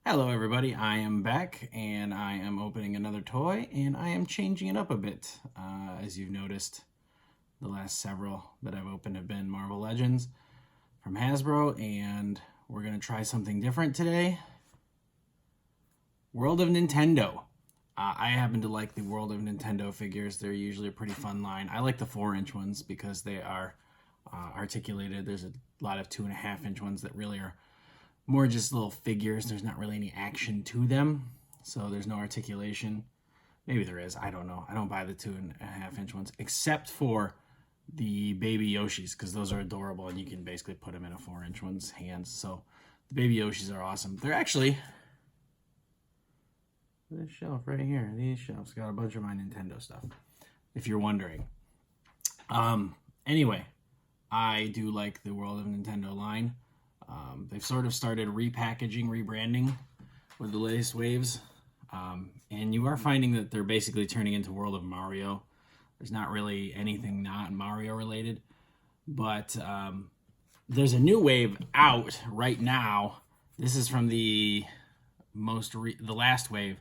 Hello everybody, I am back and I am opening another toy and I am changing it up a bit. As you've noticed, the last several that I've opened have been Marvel Legends from Hasbro, and we're going to try something different today. World of Nintendo. I happen to like the World of Nintendo figures. They're usually a pretty fun line. I like the 4-inch ones because they are articulated. There's a lot of 2.5-inch ones that really are more just little figures. There's not really any action to them, so there's no articulation. Maybe there is, I don't know. I don't buy the 2.5-inch ones, except for the baby Yoshis, because those are adorable, and you can basically put them in a 4-inch one's hands. So the baby Yoshis are awesome. They're actually, this shelf right here, these shelves got a bunch of my Nintendo stuff, if you're wondering. Anyway, I do like the World of Nintendo line. They've sort of started repackaging, rebranding with the latest waves. And you are finding that they're basically turning into World of Mario. There's not really anything not Mario related. But there's a new wave out right now. This is from the last wave.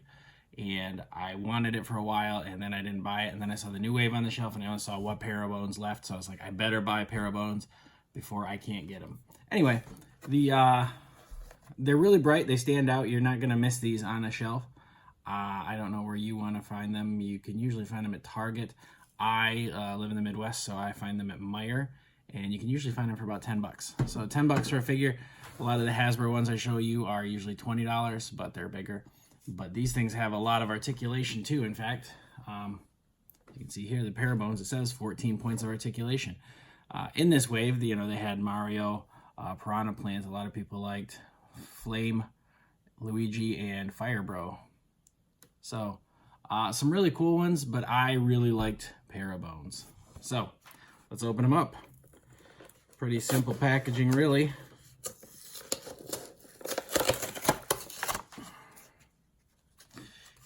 And I wanted it for a while, and then I didn't buy it. And then I saw the new wave on the shelf, and I only saw what Parabones left. So I was like, I better buy Parabones before I can't get them. Anyway, they're really bright. They stand out. You're not going to miss these on a shelf. I don't know where you want to find them. You can usually find them at Target. I live in the Midwest, so I find them at Meijer, and you can usually find them for about $10. So $10 for a figure. A lot of the Hasbro ones I show you are usually $20, but they're bigger. But these things have a lot of articulation too. In fact, you can see here the Parabones, it says 14 points of articulation. In this wave, they had Mario, Piranha Plant, a lot of people liked, Flame, Luigi, and Fire Bro. So, some really cool ones, but I really liked Parabones. So, let's open them up. Pretty simple packaging, really.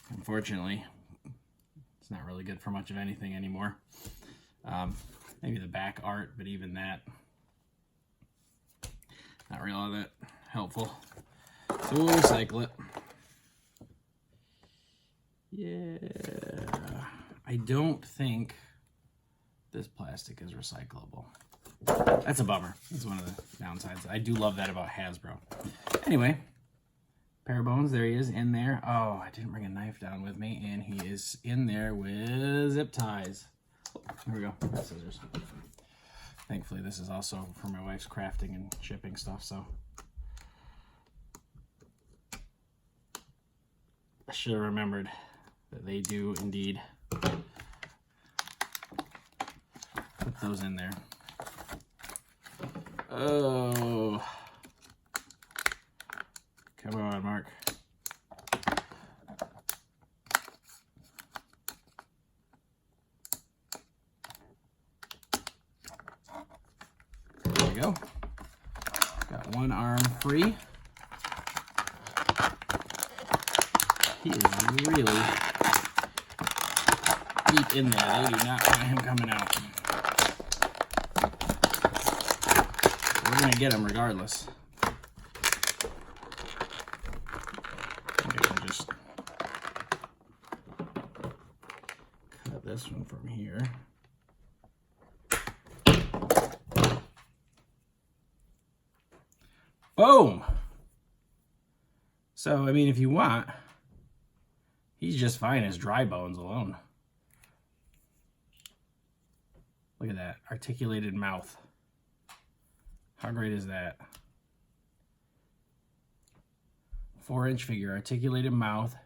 Unfortunately, it's not really good for much of anything anymore. Maybe the back art, but even that, not really all that helpful. So we'll recycle it. Yeah, I don't think this plastic is recyclable. That's a bummer. That's one of the downsides. I do love that about Hasbro. Anyway, Parabones, there he is in there. Oh, I didn't bring a knife down with me, and he is in there with zip ties. Oh, here we go. Scissors. Thankfully, this is also for my wife's crafting and shipping stuff, so I should have remembered that they do indeed put those in there. Oh, come on, Mark. There we go. Got one arm free. He is really deep in there. They do not want him coming out. We're going to get him regardless. I think I can just cut this one from here. Boom! So, I mean, if you want, he's just fine as dry bones alone. Look at that. Articulated mouth. How great is that? 4-inch figure. Articulated mouth.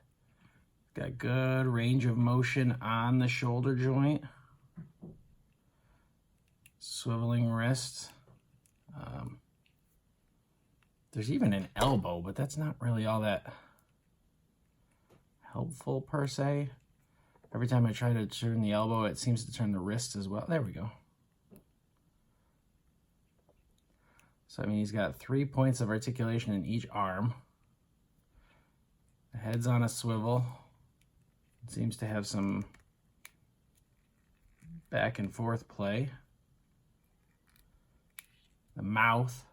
Got good range of motion on the shoulder joint. Swiveling wrists. There's even an elbow, but that's not really all that helpful per se. Every time I try to turn the elbow, it seems to turn the wrist as well. There we go. So, I mean, he's got 3 points of articulation in each arm. The head's on a swivel. It seems to have some back and forth play. The mouth.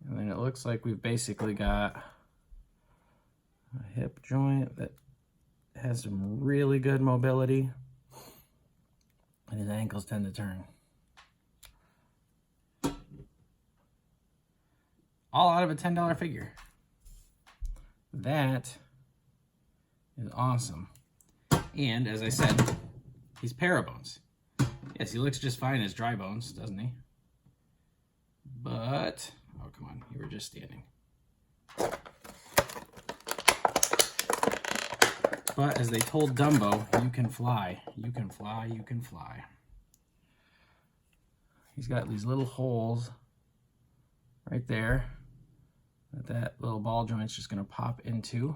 And then it looks looks like we've basically got a hip joint that has some really good mobility, and his ankles tend to turn. All out of a $10 figure. That is awesome. And as I said, he's Parabones. Yes, he looks just fine as dry bones, doesn't he? But, oh come on, you were just standing. But as they told Dumbo, you can fly, you can fly, you can fly. He's got these little holes right there that little ball joint's just gonna pop into.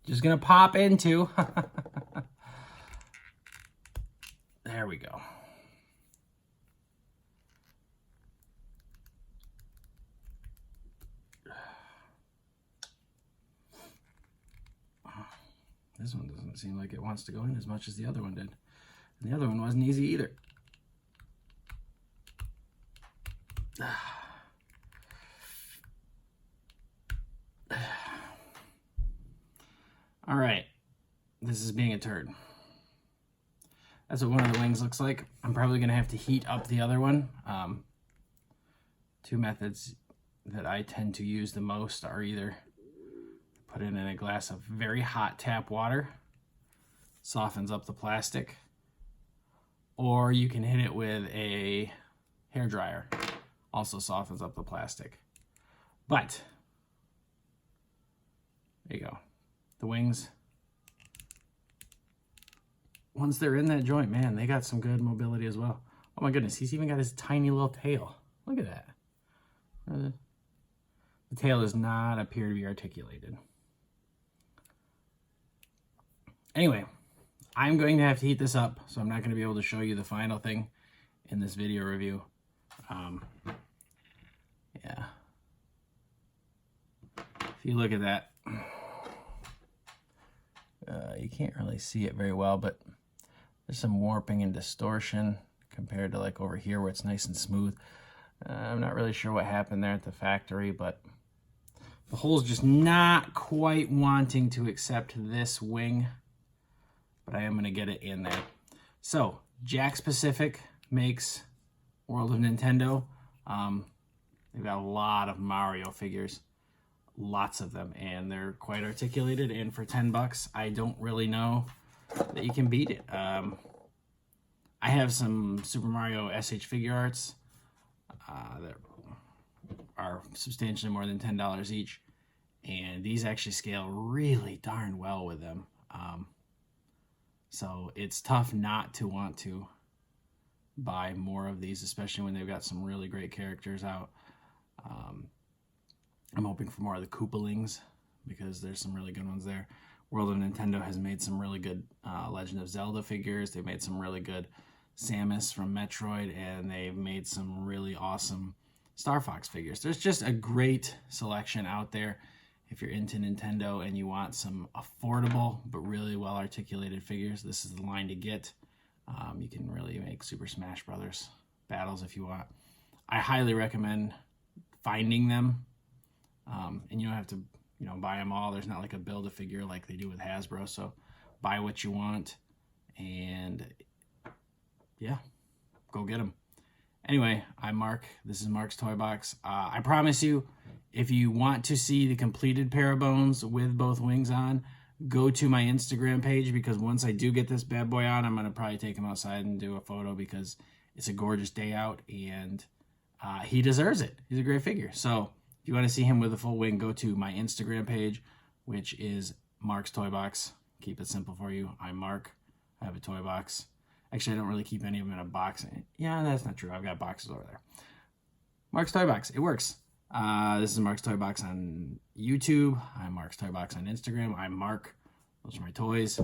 Just gonna pop into. There we go. This one doesn't seem like it wants to go in as much as the other one did. And the other one wasn't easy either. All right, this is being a turd. That's what one of the wings looks like. I'm probably gonna have to heat up the other one. Two methods that I tend to use the most are either put it in a glass of very hot tap water, softens up the plastic, or you can hit it with a hair dryer, also softens up the plastic. But there you go. The wings, once they're in that joint, man, they got some good mobility as well. Oh my goodness, he's even got his tiny little tail. Look at that. The tail does not appear to be articulated. Anyway, I'm going to have to heat this up, so I'm not going to be able to show you the final thing in this video review. Yeah. If you look at that, you can't really see it very well, but there's some warping and distortion compared to like over here where it's nice and smooth. I'm not really sure what happened there at the factory, but the hole's just not quite wanting to accept this wing, but I am going to get it in there. So, Jakks Pacific makes World of Nintendo. They've got a lot of Mario figures. Lots of them, and they're quite articulated, and for $10 I don't really know that you can beat it. I have some Super Mario SH figure arts that are substantially more than $10 each, and these actually scale really darn well with them. So it's tough not to want to buy more of these, especially when they've got some really great characters out. I'm hoping for more of the Koopalings because there's some really good ones there. World of Nintendo has made some really good Legend of Zelda figures. They've made some really good Samus from Metroid, and they've made some really awesome Star Fox figures. There's just a great selection out there if you're into Nintendo and you want some affordable but really well articulated figures. This is the line to get. You can really make Super Smash Brothers battles if you want. I highly recommend finding them. And you don't have to, buy them all. There's not like a build-a-figure like they do with Hasbro. So buy what you want, and yeah, go get them. Anyway, I'm Mark. This is Mark's Toy Box. I promise you, if you want to see the completed Parabones with both wings on, go to my Instagram page, because once I do get this bad boy on, I'm going to probably take him outside and do a photo because it's a gorgeous day out, and he deserves it. He's a great figure. So if you want to see him with a full wing, go to my Instagram page, which is Mark's Toy Box. Keep it simple for you. I'm Mark. I have a toy box. Actually, I don't really keep any of them in a box. Yeah, that's not true. I've got boxes over there. Mark's Toy Box. It works. This is Mark's Toy Box on YouTube. I'm Mark's Toy Box on Instagram. I'm Mark. Those are my toys.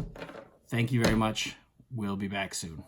Thank you very much. We'll be back soon.